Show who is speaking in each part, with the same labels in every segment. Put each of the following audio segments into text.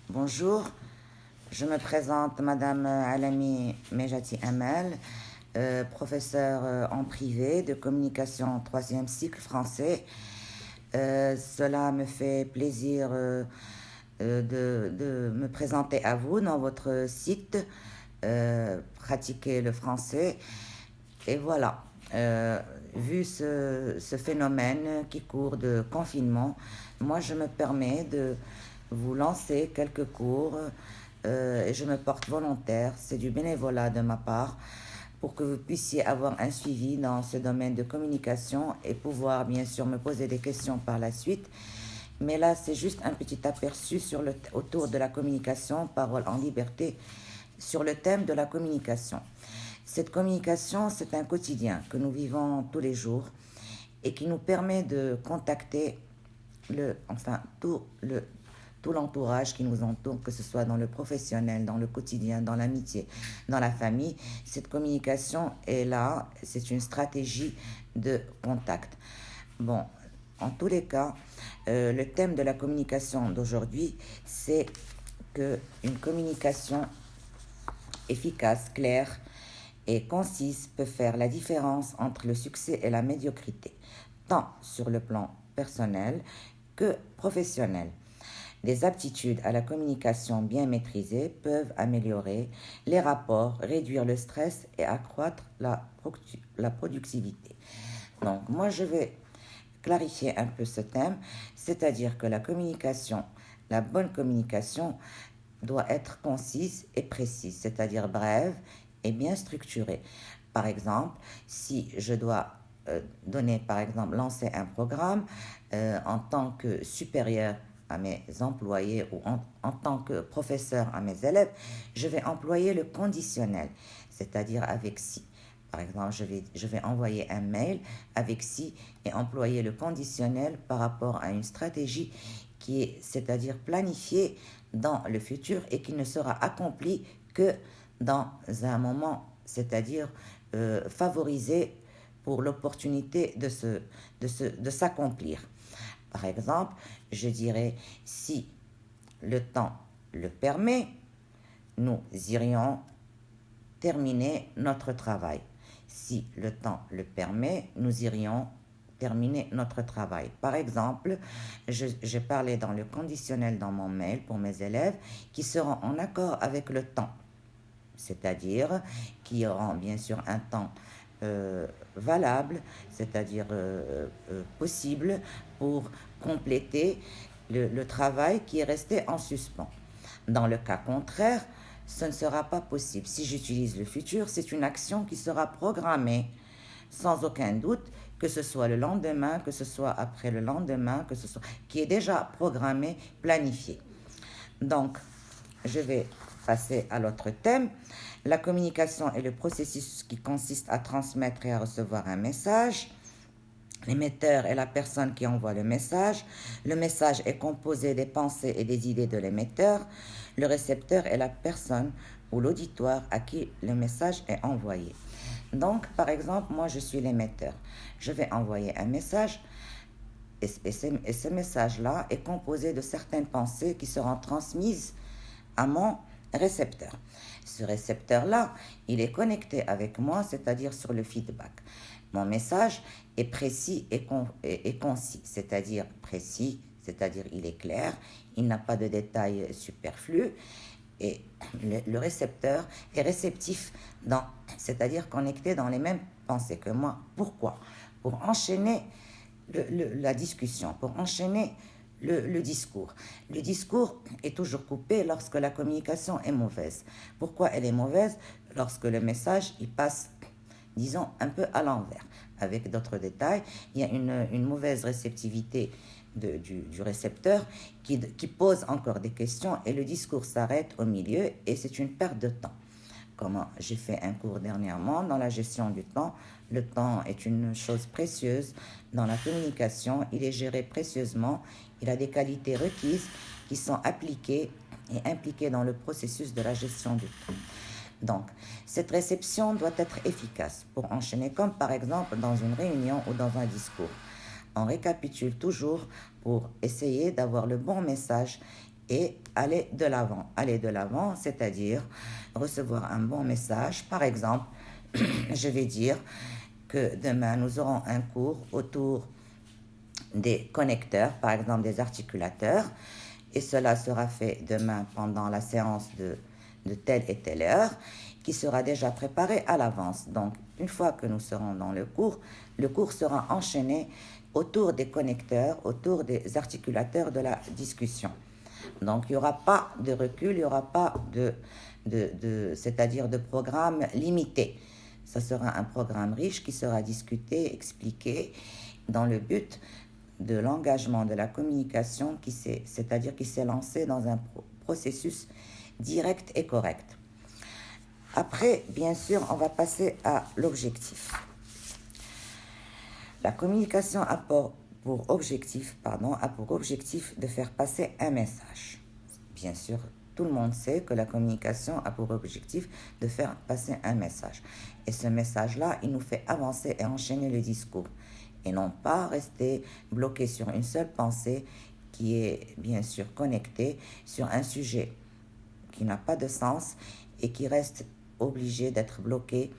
Speaker 1: Bonjour, je me présente Madame Alami Mejati Amel, professeure en privé de communication 3e cycle français. Cela me fait plaisir de me présenter à vous dans votre site, pratiquer le français. Et voilà, vu ce phénomène qui court de confinement, moi je me permets de vous lancer quelques cours et je me porte volontaire, c'est du bénévolat de ma part, pour que vous puissiez avoir un suivi dans ce domaine de communication et pouvoir bien sûr me poser des questions par la suite. Mais là, c'est juste un petit aperçu autour de la communication, parole en liberté, sur le thème de la communication. Cette communication, c'est un quotidien que nous vivons tous les jours et qui nous permet de contacter tout l'entourage qui nous entoure, que ce soit dans le professionnel, dans le quotidien, dans l'amitié, dans la famille. Cette communication est là, c'est une stratégie de contact. Bon, en tous les cas, le thème de la communication d'aujourd'hui, c'est qu'une communication efficace, claire et concise peut faire la différence entre le succès et la médiocrité, tant sur le plan personnel que professionnel. Les aptitudes à la communication bien maîtrisées peuvent améliorer les rapports, réduire le stress et accroître la productivité. Donc, moi, je vais clarifier un peu ce thème, c'est-à-dire que la communication, la bonne communication, doit être concise et précise, c'est-à-dire brève et bien structurée. Par exemple, si je dois lancer un programme en tant que supérieur à mes employés ou en tant que professeur à mes élèves, je vais employer le conditionnel, c'est-à-dire avec si. Par exemple, je vais envoyer un mail avec si et employer le conditionnel par rapport à une stratégie qui est, c'est-à-dire planifiée dans le futur et qui ne sera accomplie que dans un moment, c'est-à-dire favorisé pour l'opportunité de s'accomplir. Par exemple, je dirais, si le temps le permet, nous irions terminer notre travail. Si le temps le permet, nous irions terminer notre travail. Par exemple, j'ai parlé dans le conditionnel dans mon mail pour mes élèves qui seront en accord avec le temps, c'est-à-dire qui auront bien sûr un temps valable, c'est-à-dire possible pour compléter le travail qui est resté en suspens. Dans le cas contraire, ce ne sera pas possible. Si j'utilise le futur, c'est une action qui sera programmée sans aucun doute, que ce soit le lendemain, que ce soit après le lendemain, qui est déjà programmé, planifié. Donc, je vais passer à l'autre thème. La communication est le processus qui consiste à transmettre et à recevoir un message. L'émetteur est la personne qui envoie le message. Le message est composé des pensées et des idées de l'émetteur. Le récepteur est la personne ou l'auditoire à qui le message est envoyé. Donc, par exemple, moi, je suis l'émetteur. Je vais envoyer un message et ce message-là est composé de certaines pensées qui seront transmises à mon récepteur. Ce récepteur-là, il est connecté avec moi, c'est-à-dire sur le feedback. Mon message est précis et concis, c'est-à-dire précis, c'est-à-dire il est clair, il n'a pas de détails superflus et le récepteur est réceptif, c'est-à-dire connecté dans les mêmes pensées que moi. Pourquoi ? Pour enchaîner la discussion, pour enchaîner le discours. Le discours est toujours coupé lorsque la communication est mauvaise. Pourquoi elle est mauvaise ? Lorsque le message il passe, disons, un peu à l'envers. Avec d'autres détails, il y a une mauvaise réceptivité du récepteur qui pose encore des questions et le discours s'arrête au milieu et c'est une perte de temps. Comment j'ai fait un cours dernièrement dans la gestion du temps. Le temps est une chose précieuse dans la communication. Il est géré précieusement. Il a des qualités requises qui sont appliquées et impliquées dans le processus de la gestion du temps. Donc, cette réception doit être efficace pour enchaîner, comme par exemple dans une réunion ou dans un discours. On récapitule toujours pour essayer d'avoir le bon message et aller de l'avant. Aller de l'avant, c'est-à-dire recevoir un bon message. Par exemple, je vais dire que demain, nous aurons un cours autour des connecteurs, par exemple des articulateurs, et cela sera fait demain pendant la séance de telle et telle heure, qui sera déjà préparé à l'avance. Donc, une fois que nous serons dans le cours sera enchaîné autour des connecteurs, autour des articulateurs de la discussion. Donc, il n'y aura pas de recul, il n'y aura pas c'est-à-dire de programme limité. Ce sera un programme riche qui sera discuté, expliqué, dans le but de l'engagement de la communication, c'est-à-dire qui s'est lancé dans un processus direct et correct. Après, bien sûr, on va passer à l'objectif. La communication a pour objectif de faire passer un message. Bien sûr, tout le monde sait que la communication a pour objectif de faire passer un message. Et ce message-là, il nous fait avancer et enchaîner le discours. Et non pas rester bloqué sur une seule pensée qui est bien sûr connectée sur un sujet qui n'a pas de sens et qui reste obligé d'être bloqué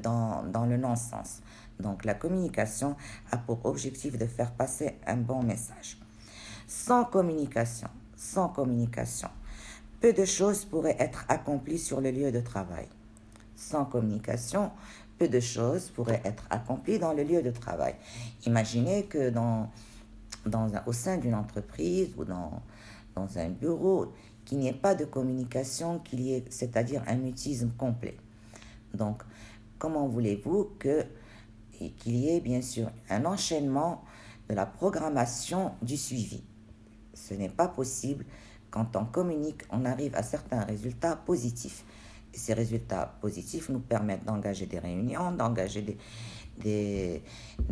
Speaker 1: dans le non-sens. Donc la communication a pour objectif de faire passer un bon message. Sans communication, peu de choses pourraient être accomplies sur le lieu de travail. Sans communication, peu de choses pourraient être accomplies dans le lieu de travail. Imaginez que au sein d'une entreprise ou dans un bureau, qu'il n'y ait pas de communication, c'est-à-dire un mutisme complet. Donc, comment voulez-vous qu'il y ait bien sûr un enchaînement de la programmation du suivi? Ce n'est pas possible. Quand on communique, on arrive à certains résultats positifs. Et ces résultats positifs nous permettent d'engager des réunions, d'engager des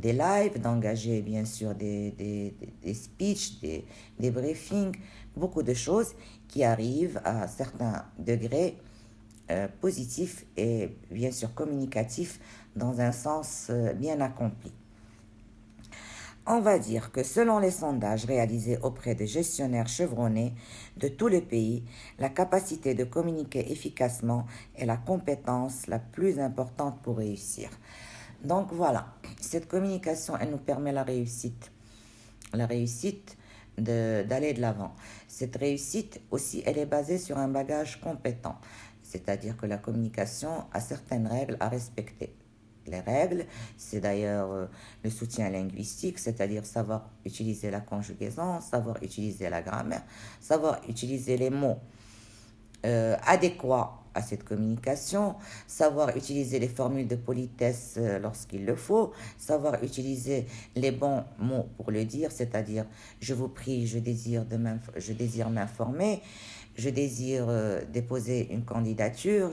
Speaker 1: lives, d'engager bien sûr des speeches, des briefings, beaucoup de choses qui arrivent à certains degrés positifs et bien sûr communicatifs dans un sens bien accompli. On va dire que selon les sondages réalisés auprès de gestionnaires chevronnés de tous les pays, la capacité de communiquer efficacement est la compétence la plus importante pour réussir. Donc voilà, cette communication, elle nous permet la réussite d'aller de l'avant. Cette réussite aussi, elle est basée sur un bagage compétent, c'est-à-dire que la communication a certaines règles à respecter. Les règles, c'est d'ailleurs le soutien linguistique, c'est-à-dire savoir utiliser la conjugaison, savoir utiliser la grammaire, savoir utiliser les mots adéquats à cette communication, savoir utiliser les formules de politesse lorsqu'il le faut, savoir utiliser les bons mots pour le dire, c'est-à-dire je vous prie, je désire m'informer, je désire déposer une candidature,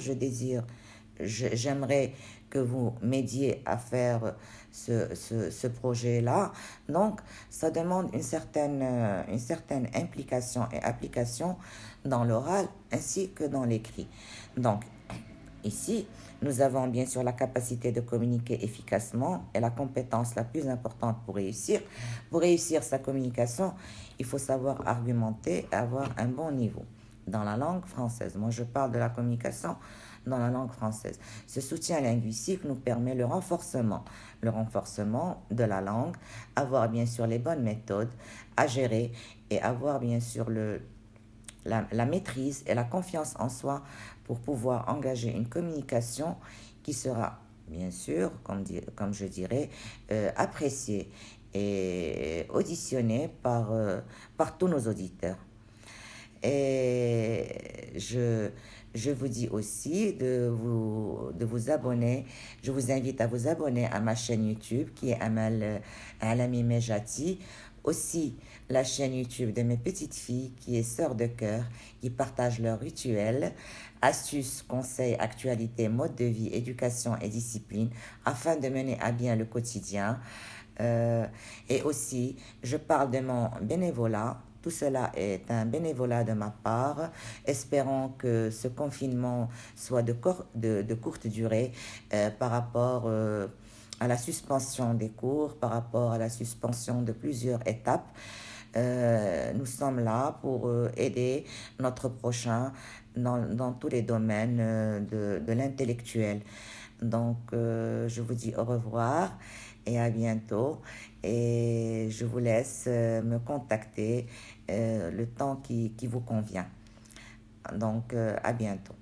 Speaker 1: j'aimerais que vous m'aidiez à faire ce projet-là. Donc, ça demande une certaine implication et application dans l'oral ainsi que dans l'écrit. Donc, ici, nous avons bien sûr la capacité de communiquer efficacement et la compétence la plus importante pour réussir. Pour réussir sa communication, il faut savoir argumenter et avoir un bon niveau dans la langue française. Moi, je parle de la communication dans la langue française. Ce soutien linguistique nous permet le renforcement de la langue, avoir bien sûr les bonnes méthodes à gérer et avoir bien sûr la maîtrise et la confiance en soi pour pouvoir engager une communication qui sera bien sûr, comme je dirais, appréciée et auditionnée par tous nos auditeurs. Et je vous dis aussi de vous abonner. Je vous invite à vous abonner à ma chaîne YouTube qui est Alami Mejati. Aussi la chaîne YouTube de mes petites filles qui est Sœurs de Cœur, qui partagent leurs rituels, astuces, conseils, actualités, modes de vie, éducation et discipline afin de mener à bien le quotidien. Et aussi, je parle de mon bénévolat. Tout cela est un bénévolat de ma part. Espérons que ce confinement soit de courte durée par rapport à la suspension des cours, par rapport à la suspension de plusieurs étapes. Nous sommes là pour aider notre prochain dans tous les domaines de l'intellectuel. Donc, je vous dis au revoir et à bientôt. Et je vous laisse me contacter le temps qui vous convient. Donc, à bientôt.